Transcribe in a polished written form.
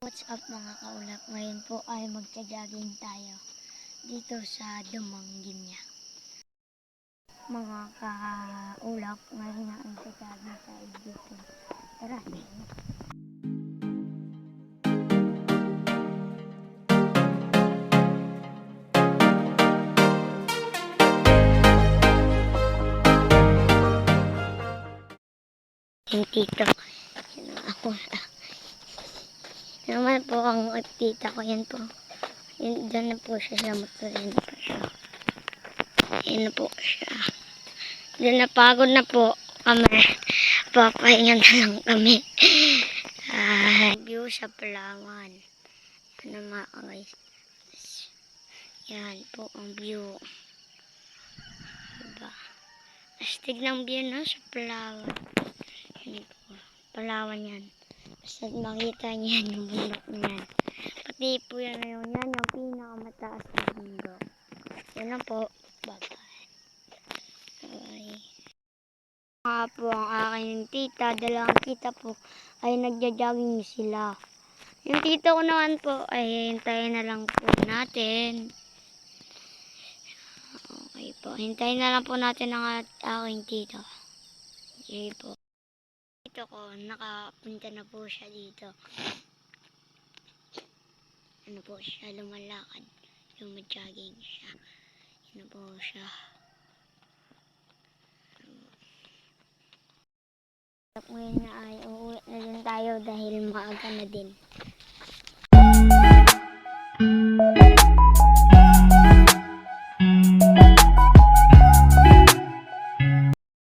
What's up mga kaulap? Ngayon po ay magja-jogging tayo dito sa Dumanggimya. Mga kaulap, ngayon na ang jogging tayo dito. Tara! Yung tito, yun ang ako. Naman po ang tita ko, yan po. Yun, dyan na po siya sa motor. Yan na po siya. Yan na po siya. Dyan napagod na po kami. Papahinga na lang kami. View sa Palawan. Ano mga guys. Yan po ang view. Diba? Astig ng view na sa Palawan. Yan po. Palawan yan. Basta makita niyo yan yung bundok niyan. Pati po yan ngayon. Yan yung pinakamataas na bundok. Yan na po. Bye-bye. Bye. Nga po ang aking tita. Dalawang tita po ay nagja-jogging sila. Yung tito ko naman po ay hintayin na lang po natin. Okay po. Hintayin na lang po natin ang aking tito. Okay po. Tito ko, nakapunta na po siya dito. Ano po siya, lumalakad. Lumad-jogging siya. Ano po siya. Ngayon na ay uuwi na din tayo dahil maaga na din.